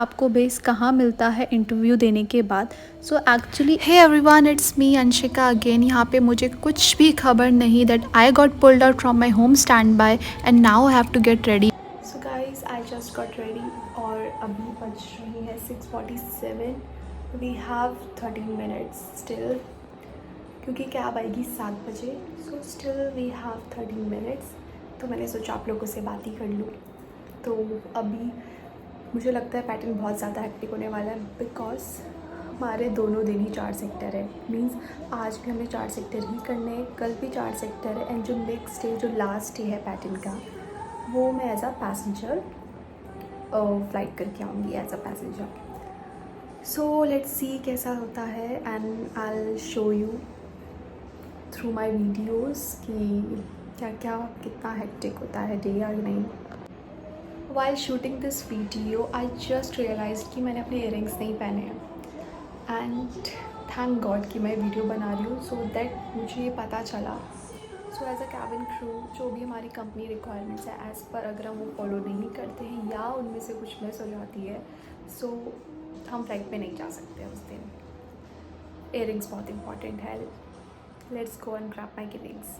आपको बेस कहाँ मिलता है इंटरव्यू देने के बाद। So actually hey everyone, it's me Anshika again. यहाँ पे मुझे कुछ भी खबर नहीं that I got pulled out from my home standby and now I have to get ready. So guys I just got ready और अभी बज रही है 6:47। वी हैव 13 मिनट्स स्टिल, क्योंकि कैब आएगी 7 बजे। So still we have 13 minutes. तो मैंने सोचा आप लोगों से बात ही कर लूँ। तो अभी मुझे लगता है पैटर्न बहुत ज़्यादा हेक्टिक होने वाला है, बिकॉज हमारे दोनों दिन ही 4 सेक्टर है। मींस आज भी हमें 4 सेक्टर ही करने हैं, कल भी 4 सेक्टर है, एंड जो नेक्स्ट डे जो लास्ट डे है पैटर्न का, वो मैं एज अ पैसेंजर फ्लाइट करके आऊँगी as a passenger. So let's see कैसा होता है and I will show you through my videos कि क्या क्या कितना हेक्टिक होता है डे या नहीं। While shooting this video, I just realized कि मैंने अपने earrings नहीं पहने हैं, and thank God कि मैं वीडियो बना रही हूँ so that मुझे ये पता चला। So as a cabin crew, जो भी हमारी कंपनी रिक्वायरमेंट्स है एज़ पर अगर हम वो फॉलो नहीं करते हैं या उनमें से कुछ मिस हो जाती है, so हम फ्लाइट पे नहीं जा सकते उस दिन। earrings बहुत इंपॉर्टेंट है। Let's go and grab my earrings।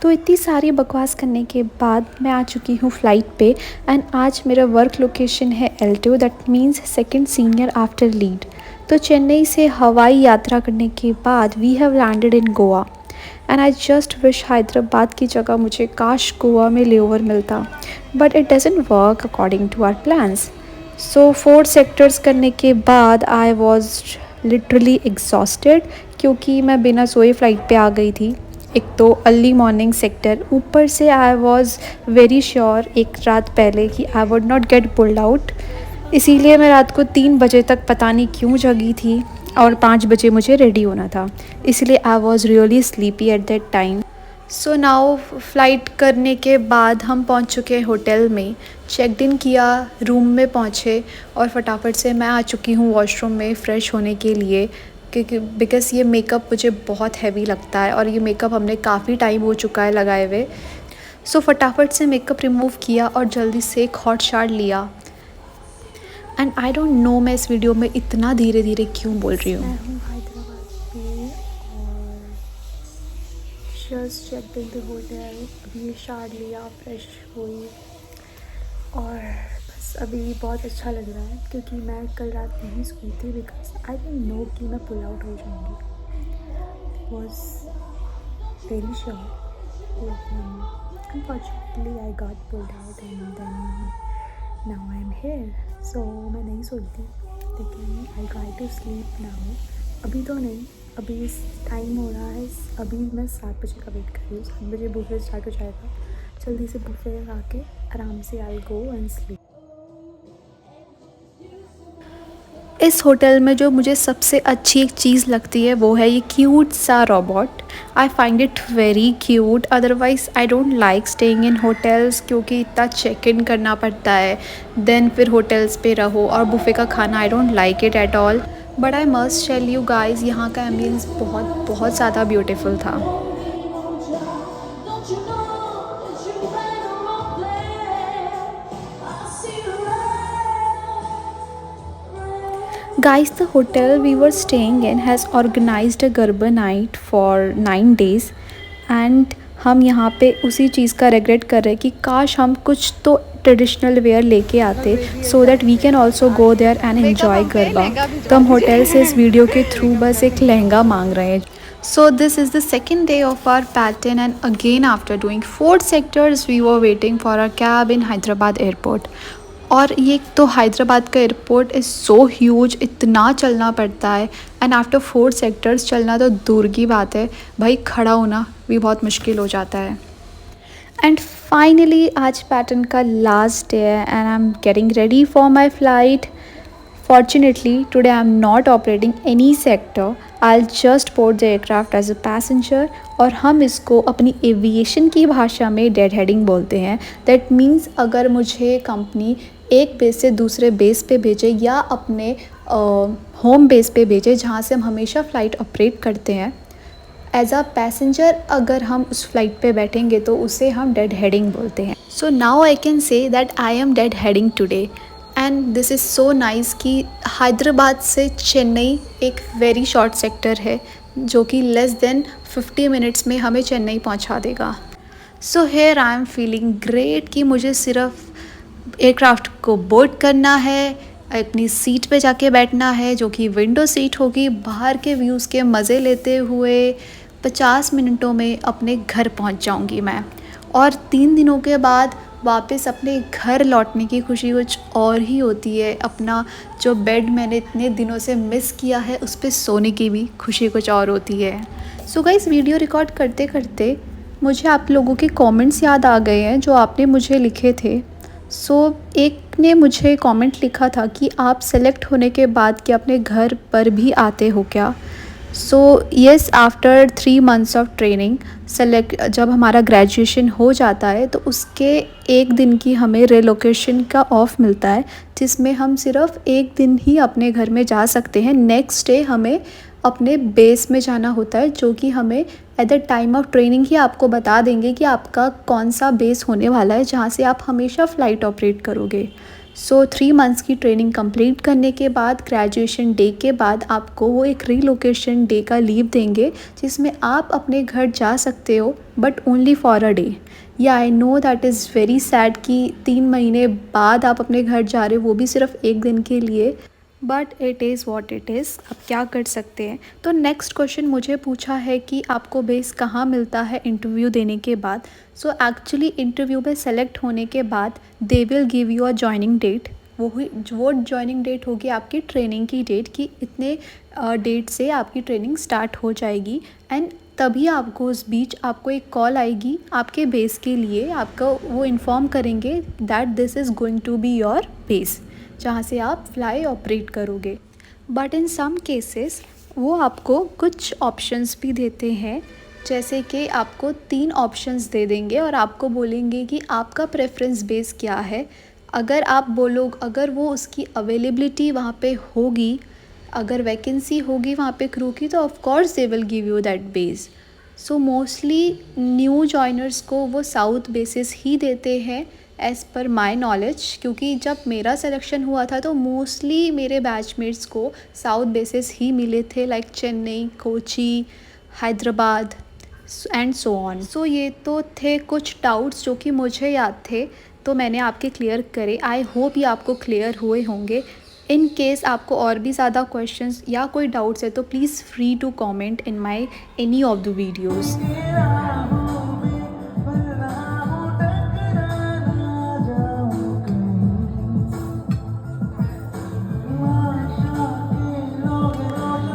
तो इतनी सारी बकवास करने के बाद मैं आ चुकी हूँ फ़्लाइट पे, एंड आज मेरा वर्क लोकेशन है L2, that means second senior after lead. तो चेन्नई से हवाई यात्रा करने के बाद we have landed in Goa, and I just wish Hyderabad की जगह मुझे काश गोवा में लेओवर मिलता, but it doesn't work according to our plans. So 4 sectors करने के बाद आई वॉज लिटरली एग्जॉस्टेड, क्योंकि मैं बिना सोए फ़्लाइट पे आ गई थी। एक तो अर्ली मॉर्निंग सेक्टर, ऊपर से आई वॉज वेरी श्योर एक रात पहले कि I would not gate pulled out, इसीलिए मैं रात को 3 बजे तक पता नहीं क्यों जगी थी और 5 बजे मुझे रेडी होना था, इसलिए I was really sleepy at that time. So now flight करने के बाद हम पहुंच चुके हैं होटल में, चेक इन किया, रूम में पहुंचे और फटाफट से मैं आ चुकी हूँ वॉशरूम में फ़्रेश होने के लिए, क्योंकि बिकॉज ये मेकअप मुझे बहुत हैवी लगता है और ये मेकअप हमने काफ़ी टाइम हो चुका है लगाए हुए। सो फटाफट से मेकअप रिमूव किया और जल्दी से एक हॉट शावर लिया। एंड आई डोंट नो मैं इस वीडियो में इतना धीरे धीरे क्यों बोल रही हूँ। मैं हूँ हैदराबाद में और just check in the hotel, अभी शावर लिया, फ्रेश हुई और अभी बहुत अच्छा लग रहा है, क्योंकि मैं कल रात नहीं सोई थी बिकॉज आई डिडंट नो कि मैं पुल आउट हो जाऊँगी। Was very sure, unfortunately I got pulled out and then now I am here. So मैं नहीं सोई थी, लेकिन I try to sleep now. अभी तो नहीं, अभी टाइम हो रहा है, अभी मैं 7 बजे का वेट कर रही हूँ। 7 बजे बुफे स्टार्ट हो जाएगा, जल्दी से बुफे आके आराम से आई गो एंड स्लीप। इस होटल में जो मुझे सबसे अच्छी एक चीज़ लगती है वो है ये क्यूट सा robot. I find it very cute. Otherwise I don't like staying in hotels, क्योंकि इतना चेक इन करना पड़ता है, देन फिर होटल्स पे रहो और बुफे का खाना I don't like it at all. But I must tell you guys, यहाँ का एम्बियंस बहुत बहुत ज़्यादा ब्यूटीफुल था। Guys, the hotel we were staying in has organized a garba night for 9 days, and हम यहाँ पे उसी चीज़ का रिग्रेट कर रहे हैं कि काश हम कुछ तो ट्रेडिशनल वेयर लेके आते, so that we can also go there and enjoy garba. तो हम होटल से इस वीडियो के थ्रू बस एक लहंगा मांग रहे हैं। So this is the second day of our pattern, and again after doing 4 sectors we were waiting for our cab in Hyderabad airport। और ये तो हैदराबाद का एयरपोर्ट इज़ सो ह्यूज, इतना चलना पड़ता है, एंड आफ्टर 4 सेक्टर्स चलना तो दूर की बात है, भाई खड़ा होना भी बहुत मुश्किल हो जाता है। एंड फाइनली आज पैटर्न का लास्ट डे है and I am getting ready for my flight. Fortunately, today I'm not operating any sector. I'll just board the aircraft as a passenger, और हम इसको अपनी एविएशन की भाषा में डेड हेडिंग बोलते हैं। दैट मीन्स अगर मुझे कंपनी एक बेस से दूसरे बेस पे भेजे या अपने होम बेस पे भेजे जहाँ से हम हमेशा फ़्लाइट ऑपरेट करते हैं, एज अ पैसेंजर अगर हम उस फ्लाइट पे बैठेंगे तो उसे हम डेड हेडिंग बोलते हैं। So now I can say that I am dead heading today. And this is so nice कि हैदराबाद से चेन्नई एक वेरी शॉर्ट सेक्टर है जो कि लेस देन 50 मिनट्स में हमें चेन्नई पहुंचा देगा. So here I am feeling great कि मुझे सिर्फ एयरक्राफ्ट को बोर्ड करना है, अपनी सीट पे जाके बैठना है जो कि विंडो सीट होगी. बाहर के व्यूज़ के मज़े लेते हुए 50 मिनटों में अपने घर पहुंच जाऊंगी मैं. और 3 दिनों के बाद वापस अपने घर लौटने की खुशी कुछ और ही होती है. अपना जो बेड मैंने इतने दिनों से मिस किया है उस पर सोने की भी खुशी कुछ और होती है. सो गाइस, वीडियो रिकॉर्ड करते करते मुझे आप लोगों के कमेंट्स याद आ गए हैं जो आपने मुझे लिखे थे. एक ने मुझे कमेंट लिखा था कि आप सेलेक्ट होने के बाद क्या अपने घर पर भी आते हो क्या. Yes, after 3 months of training select जब हमारा ग्रेजुएशन हो जाता है तो उसके 1 दिन की हमें रिलोकेशन का ऑफ मिलता है जिसमें हम सिर्फ 1 दिन ही अपने घर में जा सकते हैं. नेक्स्ट डे हमें अपने बेस में जाना होता है जो कि हमें at the time of training ही आपको बता देंगे कि आपका कौन सा बेस होने वाला है जहाँ से आप हमेशा फ़्लाइट ऑपरेट करोगे. 3 मंथ्स की ट्रेनिंग कंप्लीट करने के बाद ग्रेजुएशन डे के बाद आपको वो एक रीलोकेशन डे का लीव देंगे जिसमें आप अपने घर जा सकते हो but only for a day. या I know that is very sad कि 3 महीने बाद आप अपने घर जा रहे हो, वो भी सिर्फ 1 दिन के लिए. But it is what it is, अब क्या कर सकते हैं. तो नेक्स्ट क्वेश्चन मुझे पूछा है कि आपको बेस कहाँ मिलता है इंटरव्यू देने के बाद. एक्चुअली इंटरव्यू में सेलेक्ट होने के बाद they will give you a joining date. वो जॉइनिंग डेट होगी आपकी ट्रेनिंग की डेट कि इतने डेट से आपकी ट्रेनिंग स्टार्ट हो जाएगी. एंड तभी आपको उस बीच आपको एक कॉल आएगी आपके बेस के लिए. आपको वो इन्फॉर्म करेंगे that this is going to be your base जहाँ से आप फ्लाई ऑपरेट करोगे. बट इन सम केसेस वो आपको कुछ ऑप्शंस भी देते हैं, जैसे कि आपको 3 ऑप्शंस दे देंगे और आपको बोलेंगे कि आपका प्रेफरेंस बेस क्या है. अगर वो उसकी अवेलेबिलिटी वहाँ पे होगी, अगर वैकेंसी होगी वहाँ पे क्रू की, तो of course they will give you that base. Mostly new joiners को वो साउथ बेसिस ही देते हैं एज़ पर माई नॉलेज, क्योंकि जब मेरा सिलेक्शन हुआ था तो मोस्टली मेरे बैचमेट्स को साउथ बेसिस ही मिले थे, like Chennai, Kochi, Hyderabad and so on. ये तो थे कुछ डाउट्स जो कि मुझे याद थे तो मैंने आपके क्लियर करे. आई होप ये आपको क्लियर हुए होंगे. इन केस आपको और भी ज़्यादा क्वेश्चंस या कोई डाउट्स है तो please free to comment in my any of the videos.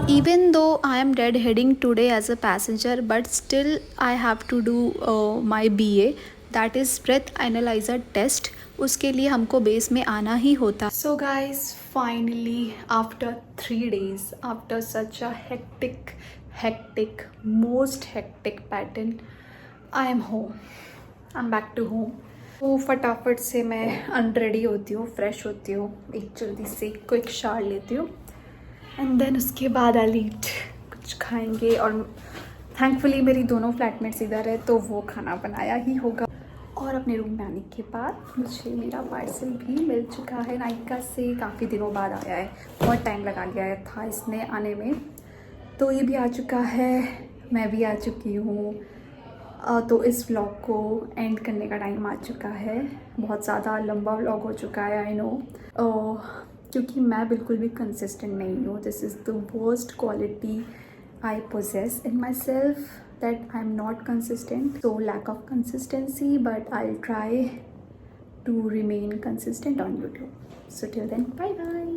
Even though I am dead heading today as a passenger, but still I have to do my BA, that is breath analyzer test. उसके लिए हमको base में आना ही होता. So guys, finally after 3 days, after such a hectic, most hectic pattern, I am home. I'm back to home. तो फटाफट से मैं अनरेडी होती हूँ, फ्रेश होती हूँ, एक जल्दी से क्विक शावर लेती हूँ एंड देन उसके बाद आई ईट. कुछ खाएंगे और थैंकफुली मेरी दोनों फ्लैटमेट्स इधर है तो वो खाना बनाया ही होगा. और अपने रूम में आने के बाद मुझे मेरा पार्सल भी मिल चुका है. नायका से काफ़ी दिनों बाद आया है, बहुत टाइम लगा लिया था इसने आने में. तो ये भी आ चुका है, मैं भी आ चुकी हूँ. तो इस व्लॉग को एंड करने का टाइम आ चुका है. बहुत ज़्यादा लंबा व्लॉग हो चुका है, आई नो, क्योंकि मैं बिल्कुल भी कंसिस्टेंट नहीं हूँ. This is the worst quality I poses in my self, that I'm not consistent. So lack of consistency, but I'll try to remain consistent on YouTube. So till then, bye bye.